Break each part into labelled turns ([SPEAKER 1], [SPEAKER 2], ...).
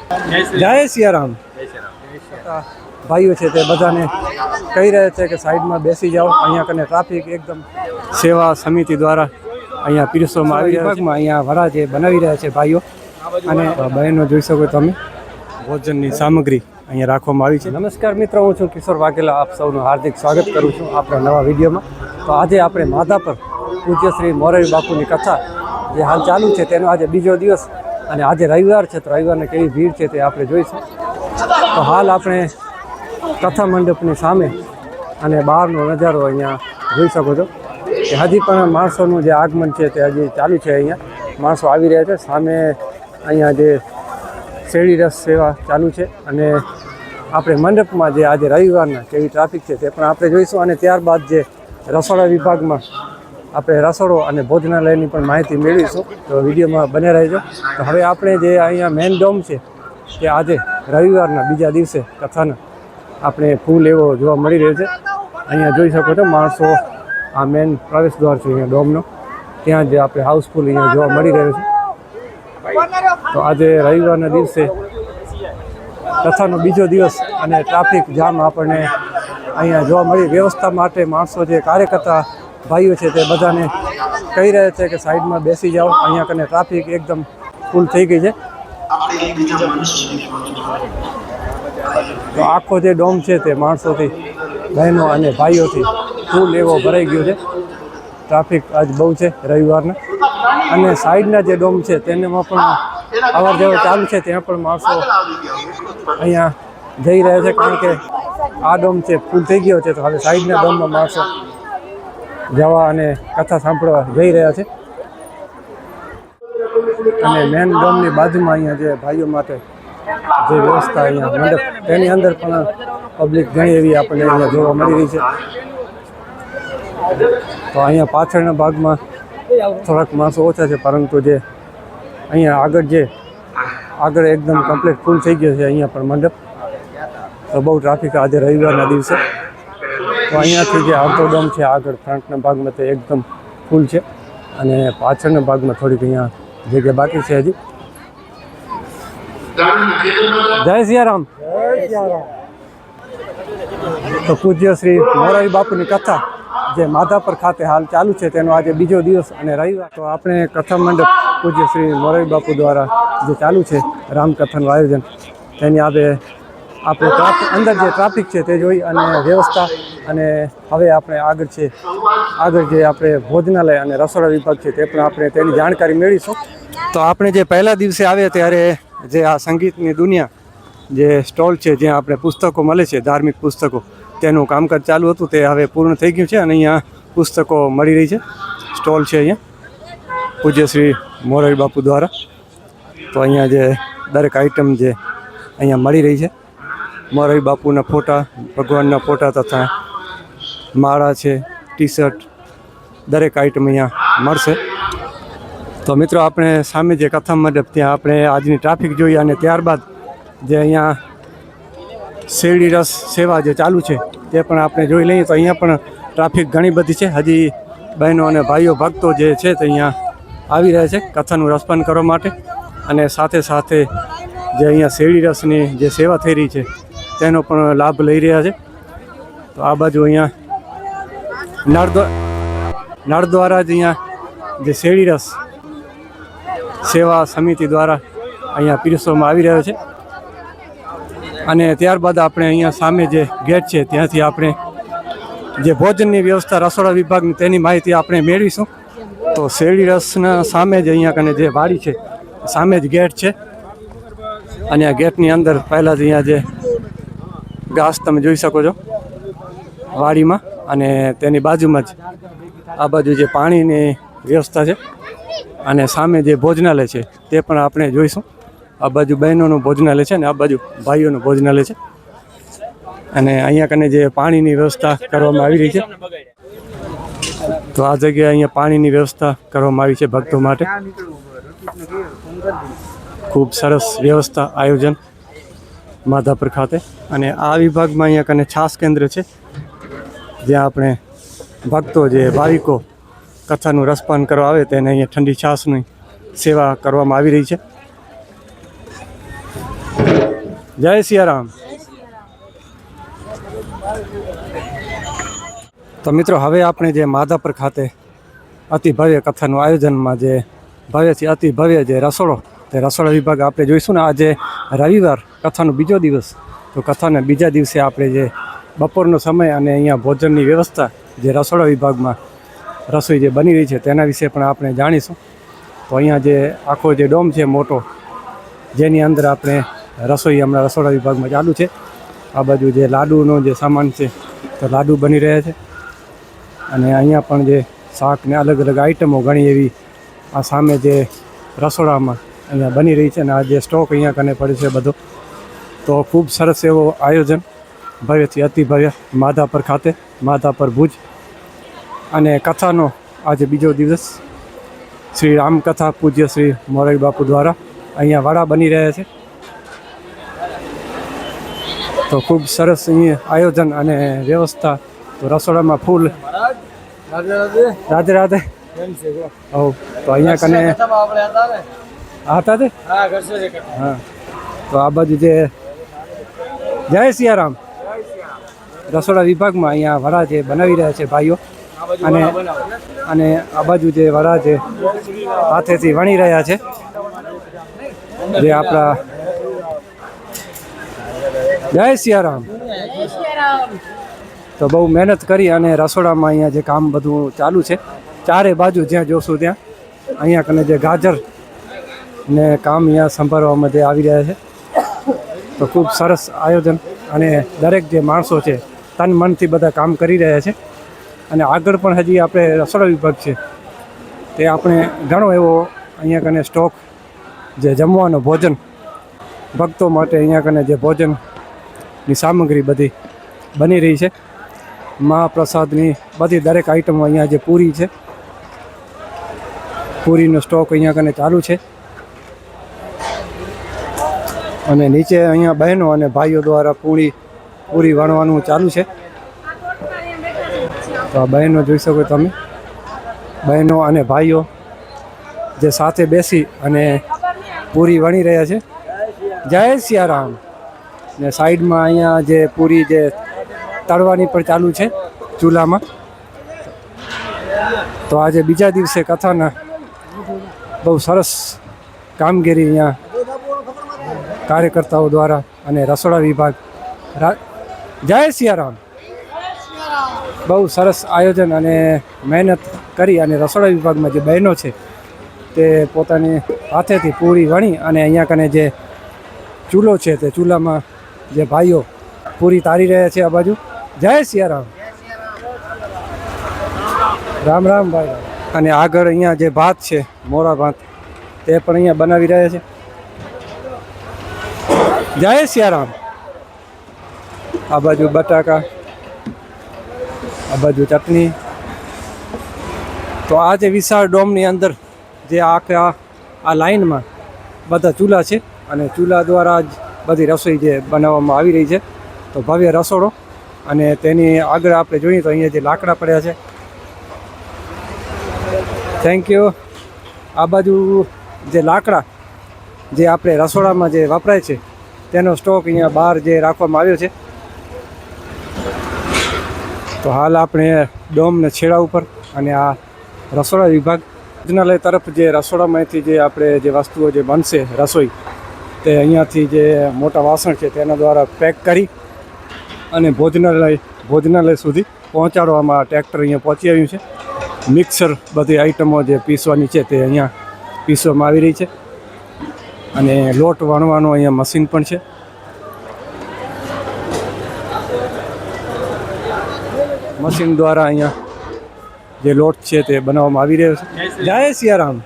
[SPEAKER 1] જય સિયારામ। ભાઈઓ છે તે બધાને કહી રહ્યા છે કે સાઈડમાં બેસી જાઓ, અહીંયા કને ટ્રાફિક એકદમ સેવા સમિતિ દ્વારા અહીંયા પીરસવામાં આવી રહ્યા છે। અહીંયા વડા જે બનાવી રહ્યા છે ભાઈઓ અને બહેનો, જોઈ શકો તમે ભોજનની સામગ્રી અહીંયા રાખવામાં આવી છે। નમસ્કાર મિત્રો, હું છું કિશોર વાઘેલા, આપ સૌનું હાર્દિક સ્વાગત કરું છું આપણા નવા વિડીયોમાં। તો આજે આપણે માધાપર પૂજ્ય શ્રી મોરારી બાપુની કથા જે હાલ ચાલુ છે તેનો આજે બીજો દિવસ અને આજે રવિવાર છે, તો રવિવારને કેવી ભીડ છે તે આપણે જોઈશું। તો હાલ આપણે કથા મંડપની સામે અને બહારનો નજારો અહીંયા જોઈ શકો છો કે હજી પણ માણસોનું જે આગમન છે તે હજી ચાલુ છે। અહીંયા માણસો આવી રહ્યા છે। સામે અહીંયા જે શેરડી રસ સેવા ચાલુ છે અને આપણે મંડપમાં જે આજે રવિવારના કેવી ટ્રાફિક છે તે પણ આપણે જોઈશું અને ત્યારબાદ જે રસોડા વિભાગમાં આપણે રસોડો અને ભોજનાલયની પણ માહિતી મેળવીશું। તો વિડીયોમાં બને રહેજો। તો હવે આપણે જે અહીંયા મેન ડોમ છે તે આજે રવિવારના બીજા દિવસે કથાના આપણે ફૂલ એવો જોવા મળી રહ્યો છે। અહીંયા જોઈ શકો છો માણસો, આ મેન પ્રવેશ દ્વાર છે અહીંયા ડોમનો, ત્યાં જ આપણે હાઉસફુલ અહીંયા જોવા મળી રહ્યો છે। તો આજે રવિવારના દિવસે કથાનો બીજો દિવસ અને ટ્રાફિક જામ આપણને અહીંયા જોવા મળી। વ્યવસ્થા માટે માણસો જે કાર્યકર્તા ભાઈઓ છે તે બધાને કહી રહ્યા છે કે સાઈડમાં બેસી જાઓ, અહીંયા કને ટ્રાફિક એકદમ ફૂલ થઈ ગઈ છે। તો આખો જે ડોમ છે તે માણસોથી, બહેનો અને ભાઈઓથી ફૂલ એવો ભરાઈ ગયો છે। ટ્રાફિક આજ બહુ છે રવિવારના અને સાઈડના જે ડોમ છે તેનામાં પણ અવર જવર ચાલુ છે, ત્યાં પણ માણસો અહીંયા જઈ રહ્યા છે કારણ કે આ ડોમ છે ફૂલ થઈ ગયો છે। તો હવે સાઈડના ડોમમાં માણસો જવા અને કથા સાંભળવા જઈ રહ્યા છે અને મેન ડોમની બાજુમાં અહીંયા જે ભાઈઓ માટે જે વ્યવસ્થા અહીંયા મંડપ તેની અંદર પણ પબ્લિક ઘણી એવી આપણને અહીંયા જોવા મળી રહી છે। તો અહીંયા પાછળના ભાગમાં થોડાક માણસો ઓછા છે, પરંતુ જે અહીંયા આગળ એકદમ કમ્પ્લીટ ફૂલ થઈ ગયો છે અહીંયા પણ મંડપ। તો બહુ ટ્રાફિક આજે રવિવારના દિવસે। તો અહીંયાથી જે અડધો ડોમ છે આગળ ફ્રન્ટના ભાગમાં તે એકદમ ફૂલ છે અને પાછળના ભાગમાં થોડીક અહીંયા જગ્યા બાકી છે હજી। જય સિયારામ। તો પૂજ્ય શ્રી મોરારી બાપુની કથા જે માધાપર ખાતે હાલ ચાલુ છે તેનો આજે બીજો દિવસ અને રવિવાર। તો આપણે કથા મંડપ પૂજ્ય શ્રી મોરારી બાપુ દ્વારા જે ચાલુ છે રામકથાનું આયોજન, તેની આપણે અંદર જે ટ્રાફિક છે તે જોઈ અને વ્યવસ્થા અને હવે આપણે આગળ જે આપણે ભોજનાલય અને રસોડા વિભાગ છે તે પણ આપણે તેની જાણકારી મેળવીશું। તો આપણે જે પહેલા દિવસે આવ્યા ત્યારે જે આ સંગીતની દુનિયા જે સ્ટોલ છે જ્યાં આપણે પુસ્તકો મળે છે, ધાર્મિક પુસ્તકો, તેનું કામકાજ ચાલુ હતું, તે હવે પૂર્ણ થઈ ગયું છે અને અહીંયા પુસ્તકો મળી રહી છે। સ્ટોલ છે અહીંયા પૂજ્ય શ્રી મોરારી બાપુ દ્વારા। તો અહીંયા જે દરેક આઈટમ જે અહીંયા મળી રહી છે, મોરારી બાપુના ફોટા, ભગવાનના ફોટા તથા માળા છે, ટી શર્ટ, દરેક આઈટમ અહીંયા મળશે। તો મિત્રો, આપણે સામે જે કથા મંડપ ત્યાં આપણે આજની ટ્રાફિક જોઈ અને ત્યારબાદ જે અહીંયા શેરડી રસ સેવા જે ચાલુ છે તે પણ આપણે જોઈ લઈએ। તો અહીંયા પણ ટ્રાફિક ઘણી બધી છે, હજી બહેનો અને ભાઈઓ ભક્તો જે છે તે અહીંયા આવી રહ્યા છે કથાનું રસપાન કરવા માટે અને સાથે સાથે જે અહીંયા શેરડી રસની જે સેવા થઈ રહી છે તેનો પણ લાભ લઈ રહ્યા છે। તો આ બાજુ અહીંયા નળ દ્વારા જ અહીંયા જે શેરડી રસ સેવા સમિતિ દ્વારા અહીંયા પીરસવામાં આવી રહ્યો છે અને ત્યારબાદ આપણે અહીંયા સામે જે ગેટ છે ત્યાંથી આપણે જે ભોજનની વ્યવસ્થા રસોડા વિભાગની તેની માહિતી આપણે મેળવીશું। તો શેરડી રસના સામે જ અહીંયા કને જે વાડી છે સામે જ ગેટ છે અને આ ગેટની અંદર પહેલાં જ અહીંયા જે ઘાસ તમે જોઈ શકો છો વાડીમાં અને તેની બાજુમાં જ આ બાજુ જે પાણીની વ્યવસ્થા છે અને સામે જે ભોજનાલય છે તે પણ આપણે જોઈશું। આ બાજુ બહેનોનું ભોજનાલય છે અને આ બાજુ ભાઈઓનું ભોજનાલય છે અને અહીંયા કને જે પાણીની વ્યવસ્થા કરવામાં આવી રહી છે। તો આ જગ્યાએ અહીંયા પાણીની વ્યવસ્થા કરવામાં આવી છે ભક્તો માટે। ખૂબ સરસ વ્યવસ્થા, આયોજન માધાપર ખાતે। અને આ વિભાગમાં અહીંયા કને છાસ કેન્દ્ર છે જ્યાં આપણે ભક્તો જે ભાવિકો કથાનું રસપાન કરવા આવે તેને અહીંયા ઠંડી છાસની સેવા કરવામાં આવી રહી છે। જય સિયારામ. તો મિત્રો હવે આપણે જે માધાપર ખાતે અતિ ભવ્ય કથાનું આયોજનમાં જે ભવ્યથી અતિ ભવ્ય જે રસોડો તે રસોડા વિભાગ આપણે જોઈશું ને. આજે રવિવાર, કથાનો બીજો દિવસ. તો કથાના બીજા દિવસે આપણે જે બપોરનો સમય અને અહીંયા ભોજનની વ્યવસ્થા જે રસોડા વિભાગમાં રસોઈ જે બની રહી છે તેના વિશે પણ આપણે જાણીશું. તો અહીંયા જે આખો જે ડોમ છે મોટો, જેની અંદર આપણે રસોઈ હમણાં રસોડા વિભાગમાં ચાલુ છે. આ બાજુ જે લાડુનો જે સામાન છે તો લાડુ બની રહ્યા છે, અને અહીંયા પણ જે શાક ને અલગ અલગ આઈટમો ઘણી એવી આ સામે જે રસોડામાં અહીંયા બની રહી છે. અને આ જે સ્ટોક અહીંયા કને પડ્યો છે બધો, તો ખૂબ સરસ એવો આયોજન ભવ્યથી અતિ ભવ્ય માધાપર ખાતે, માધાપર ભુજ. અને કથાનો આજે બીજો દિવસ શ્રી રામકથા પૂજ્ય શ્રી મોરારી બાપુ દ્વારા અહીંયા વડા બની રહ્યા છે. તો ખૂબ સરસ અહીંયા આયોજન અને વ્યવસ્થા. તો રસોડામાં ફૂલ રાધે રાધે. તો અહીંયા કને હતા તે હા. તો આ બાજુ જે જય સિયારામ રસોડા વિભાગમાં અહીંયા વડા જે બનાવી રહ્યા છે ભાઈઓ, અને આ બાજુ જે વડા જે હાથેથી વણી રહ્યા છે, જે આપણા જય સિયારામ. તો બહુ મહેનત કરી અને રસોડામાં અહીંયા જે કામ બધું ચાલુ છે. ચારે બાજુ જ્યાં જોશું ત્યાં અહીંયા કને જે ગાજર ને કામ અહીંયા સંભાળવામાં જે આવી રહ્યા છે. તો ખૂબ સરસ આયોજન, અને દરેક જે માણસો છે તન મનથી બધા કામ કરી રહ્યા છે. અને આગળ પણ હજી આપણે રસોડા વિભાગ છે તે આપણે ઘણો એવો અહીંયા કને સ્ટોક જે જમવાનો ભોજન ભક્તો માટે અહીંયા કને જે ભોજનની સામગ્રી બધી બની રહી છે. મહાપ્રસાદની બધી દરેક આઈટમો અહીંયા જે પૂરી છે, પૂરીનો સ્ટોક અહીંયા કને ચાલુ છે. અને નીચે અહીંયા બહેનો અને ભાઈઓ દ્વારા પૂરી વણવાનું ચાલુ છે. તો આ બહેનો જોઈ શકો તમે, બહેનો અને ભાઈઓ જે સાથે બેસી અને પૂરી વણી રહ્યા છે. જય સિયારામ. ને સાઈડમાં અહીંયા જે પૂરી જે તળવાની પણ ચાલુ છે ચૂલામાં. તો આજે બીજા દિવસે કથાના બહુ સરસ કામગીરી અહીંયા કાર્યકર્તાઓ દ્વારા અને રસોડા વિભાગ જય સિયારામ બહુ સરસ આયોજન અને મહેનત કરી. અને રસોડા વિભાગમાં જે બહેનો છે તે પોતાની હાથેથી પૂરી વણી અને અહીંયા કને જે ચૂલો છે તે ચૂલામાં જે ભાઈઓ પૂરી તારી રહ્યા છે. આ બાજુ જય સિયારામ. રામ રામ ભાઈ. અને આગળ અહીંયા જે ભાત છે, મોરા ભાત, તે પણ અહીંયા બનાવી રહ્યા છે. જય સિયારામ. આ બાજુ બટાકા, આ બાજુ ચટણી. તો આ જે વિશાળ ડોમની અંદર જે આખા આ લાઈનમાં બધા ચૂલા છે, અને ચૂલા દ્વારા જ બધી રસોઈ જે બનાવવામાં આવી રહી છે. તો ભવ્ય રસોડો, અને તેની આગળ આપણે જોઈએ તો અહીંયા જે લાકડા પડ્યા છે. Thank you. આ બાજુ જે લાકડા જે આપણે રસોડામાં જે વપરાય છે તેનો સ્ટોક અહીંયા બહાર જે રાખવામાં આવ્યો છે. તો હાલ આપણે ડોમને છેડા ઉપર, અને આ રસોડા વિભાગ ભોજનાલય તરફ જે રસોડામાંથી જે આપણે જે વસ્તુઓ જે બનશે રસોઈ, તે અહીંયાથી જે મોટા વાસણ છે તેના દ્વારા પેક કરી અને ભોજનાલય સુધી પહોંચાડવામાં ટ્રેક્ટર અહીંયા પહોંચી આવ્યું છે. મિક્સર બધી આઈટમો જે પીસવાની છે તે અહીંયા પીસવામાં આવી રહી છે. અને લોટ વણવાનું અહીંયા મશીન પણ છે. મશીન દ્વારા અહીંયા જે લોટ છે તે બનાવવામાં આવી રહ્યો છે. જય સિયારામ.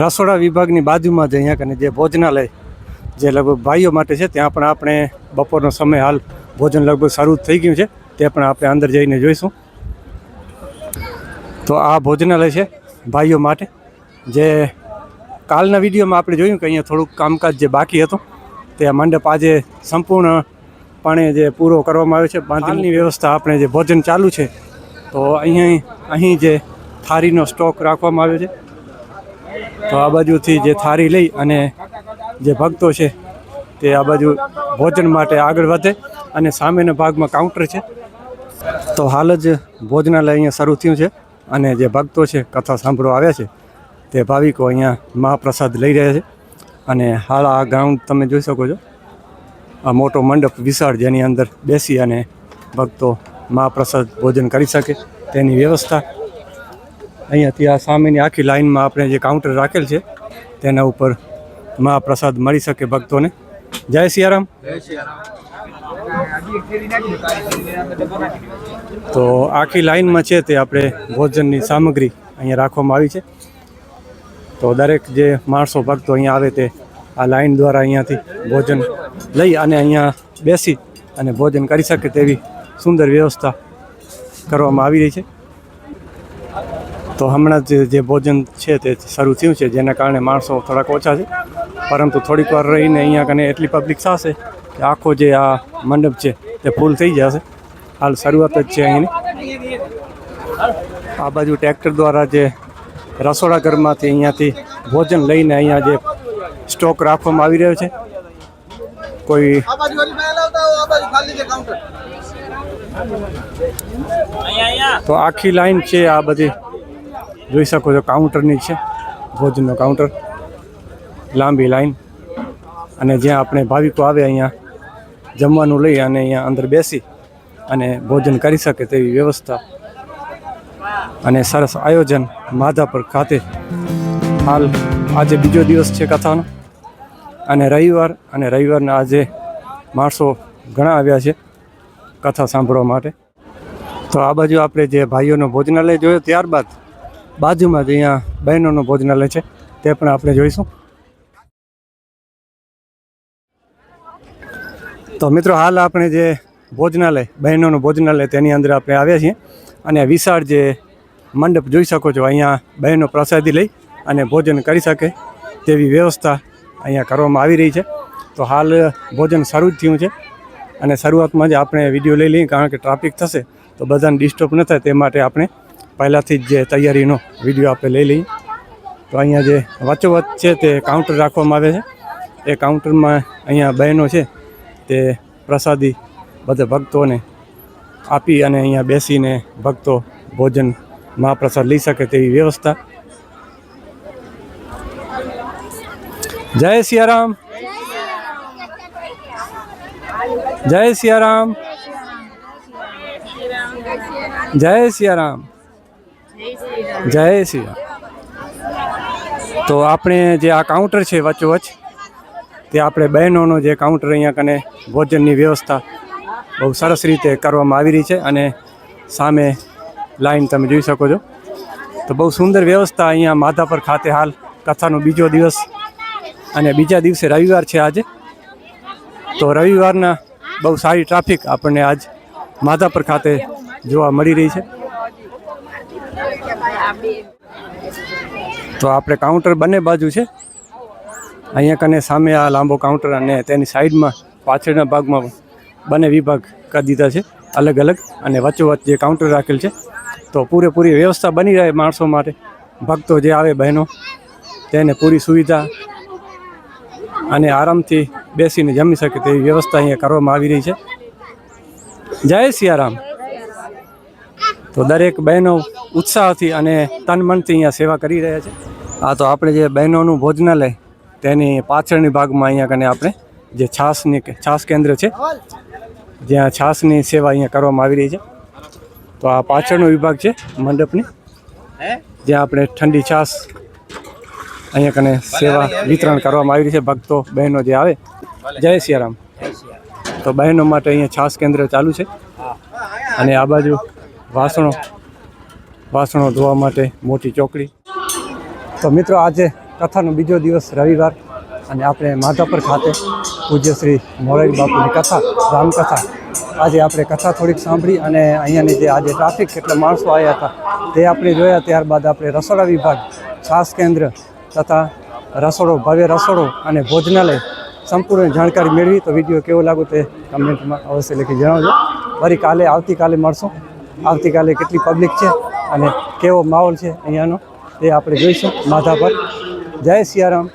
[SPEAKER 1] રસોડા વિભાગની બાજુમાં જ અહીંયા કને જે ભોજનાલય જે લગભગ ભાઈઓ માટે છે, ત્યાં પણ આપણે બપોરનો સમય હાલ ભોજન લગભગ શરૂ થઈ ગયું છે, તે પણ આપણે અંદર જઈને જોઈશું. તો આ ભોજનાલય છે ભાઈઓ માટે. જે કાલના વિડીયોમાં આપણે જોયું કે અહીંયા થોડુંક કામકાજ જે બાકી હતું, તે મંડપ આજે સંપૂર્ણપણે જે પૂરો કરવામાં આવ્યો છે. બાંધણીની વ્યવસ્થા આપણે જે ભોજન ચાલુ છે, તો અહીં જે થાળીનો સ્ટોક રાખવામાં આવ્યો છે. તો આ બાજુથી જે થાળી લઈ અને જે ભક્તો છે તે આ બાજુ ભોજન માટે આગળ વધે અને સામેના ભાગમાં કાઉન્ટર છે. તો હાલ જ ભોજનાલય અહીંયા શરૂ થયું છે અને જે ભક્તો છે કથા સાંભળવા આવ્યા છે તે ભાવિકો અહીંયા મહાપ્રસાદ લઈ રહ્યા છે. અને હાલ આ ગ્રાઉન્ડ તમે જોઈ શકો છો, આ મોટો મંડપ વિશાળ જેની અંદર બેસી અને ભક્તો મહાપ્રસાદ ભોજન કરી શકે તેની વ્યવસ્થા અહીંયાથી આ સામેની આખી લાઇનમાં આપણે જે કાઉન્ટર રાખેલ છે તેના ઉપર મહાપ્રસાદ મળી શકે ભક્તોને. જય સિયારામ. તો આખી લાઇનમાં છે તે આપણે ભોજનની સામગ્રી અહીંયા રાખવામાં આવી છે. તો દરેક જે માણસો ભક્તો અહીંયા આવે તે આ લાઇન દ્વારા અહીંયાથી ભોજન લઈ અને અહીંયા બેસી અને ભોજન કરી શકે તેવી સુંદર વ્યવસ્થા કરવામાં આવી રહી છે. તો હમણાં જ જે ભોજન છે તે શરૂ થયું છે જેના કારણે માણસો થોડાક ઓછા છે, પરંતુ થોડીક વાર રહીને અહીંયા કને એટલી પબ્લિક થશે કે આખો જે આ મંડપ છે તે ફૂલ થઈ જશે. હાલ શરૂઆત જ છે અહીંની. આ બાજુ ટ્રેક્ટર દ્વારા જે રસોડા ઘરમાંથી અહીંયાથી ભોજન લઈને અહીંયા જે સ્ટોક રાખવામાં આવી રહ્યો છે. કોઈ તો આખી લાઈન છે આ બધી જોઈ શકો છો કાઉન્ટરની છે, ભોજનનો કાઉન્ટર, લાંબી લાઈન. અને જ્યાં આપણે ભાવિકો આવે અહીંયા જમવાનું લઈ અને અહીંયા અંદર બેસી અને ભોજન કરી શકે તેવી વ્યવસ્થા અને સરસ આયોજન માધાપર ખાતે. હાલ આજે બીજો દિવસ છે કથાનો અને રવિવારના આજે માણસો ઘણા આવ્યા છે કથા સાંભળવા માટે. તો આ બાજુ આપણે જે ભાઈઓનો ભોજનાલય જોયો, ત્યારબાદ બાજુમાં જ અહીંયા બહેનોનું ભોજનાલય છે તે પણ આપણે જોઈશું. તો મિત્રો હાલ આપણે જે ભોજનાલય, બહેનોનું ભોજનાલય તેની અંદર આપણે આવ્યા છીએ અને વિશાળ જે મંડપ જોઈ શકો છો, અહીંયા બહેનો પ્રસાદી લઈ અને ભોજન કરી શકે તેવી વ્યવસ્થા અહીંયા કરવામાં આવી રહી છે. તો હાલ ભોજન શરૂ જ થયું છે અને શરૂઆતમાં જ આપણે વિડીયો લઈ લઈએ, કારણ કે ટ્રાફિક થશે તો બધાને ડિસ્ટર્બ ન થાય તે માટે આપણે પહેલાંથી જ જે તૈયારીનો વિડીયો આપણે લઈ લઈએ. તો અહીંયા જે વચ્ચોવચ્ચ છે તે કાઉન્ટર રાખવામાં આવે છે. એ કાઉન્ટરમાં અહીંયા બહેનો છે તે પ્રસાદી બધા ભક્તોને આપી અને અહીંયા બેસીને ભક્તો ભોજન મહાપ્રસાદ લઈ શકે તેવી વ્યવસ્થા. જય સિયારામ. જય સિયારામ. જય સિયારામ. જય સિયારામ. તો આપણે જે આ કાઉન્ટર છે વચ્ચોવચ્ચ, તે આપણે બહેનોનો જે કાઉન્ટર અહીંયા કને ભોજનની વ્યવસ્થા બહુ સરસ રીતે કરવામાં આવી રહી છે અને સામે લાઈન તમે જોઈ શકો છો. તો બહુ સુંદર વ્યવસ્થા અહીંયા માધાપર ખાતે. હાલ કથાનો બીજો દિવસ અને બીજા દિવસે રવિવાર છે આજે. તો રવિવારના બહુ સારી ટ્રાફિક આપણને આજ માધાપર ખાતે જોવા મળી રહી છે. તો આપણે કાઉન્ટર બંને બાજુ છે. અહીંયા કને સામે આ લાંબો કાઉન્ટર અને તેની સાઈડમાં પાછળના ભાગમાં બંને વિભાગ કરી દીધા છે અલગ અલગ, અને વચ્ચોવચ્ચ જે કાઉન્ટર રાખેલ છે. તો પૂરેપૂરી વ્યવસ્થા બની રહે માણસો માટે, ભક્તો જે આવે બહેનો તેને પૂરી સુવિધા અને આરામથી બેસીને જમી શકે તેવી વ્યવસ્થા અહીંયા કરવામાં આવી રહી છે. જય સિયારામ. તો દરેક બહેનો ઉત્સાહથી અને તન મનથી અહીંયા સેવા કરી રહ્યા છે. હા, તો આપણે જે બહેનોનું ભોજનાલય તેની પાછળની ભાગમાં અહીંયા કને આપણે જે છાશ કેન્દ્ર છે, જ્યાં છાશની સેવા અહીંયા કરવામાં આવી રહી છે. તો આ પાછળનો વિભાગ છે મંડપની, જ્યાં આપણે ઠંડી છાશ અહીંયા કને સેવા વિતરણ કરવામાં આવી રહી છે ભક્તો બહેનો જે આવે. જય સિયારામ. તો બહેનો માટે અહીંયા છાશ કેન્દ્ર ચાલુ છે અને આ બાજુ વાસણો ધોવા માટે મોટી ચોકડી. તો મિત્રો આજે કથાનો બીજો દિવસ રવિવાર અને આપણે માધાપર ખાતે પૂજ્ય શ્રી મોરારી બાપુની કથા, રામકથા, આજે આપણે કથા થોડીક સાંભળી અને અહીંયાની જે આજે ટ્રાફિક કેટલા માણસો આવ્યા હતા તે આપણે જોયા. ત્યારબાદ આપણે રસોડા વિભાગ, છાશ કેન્દ્ર તથા રસોડો, ભવ્ય રસોડો અને ભોજનાલય સંપૂર્ણ જાણકારી મેળવી. તો વિડીયો કેવો લાગ્યો તે કમેન્ટમાં અવશ્ય લખી જણાવજો. ફરી આવતીકાલે મળશું. આવતીકાલે કેટલી પબ્લિક છે અને કેવો માહોલ છે અહીંયાનો તે આપણે જોઈશું માધાપર. જય સિયારામ.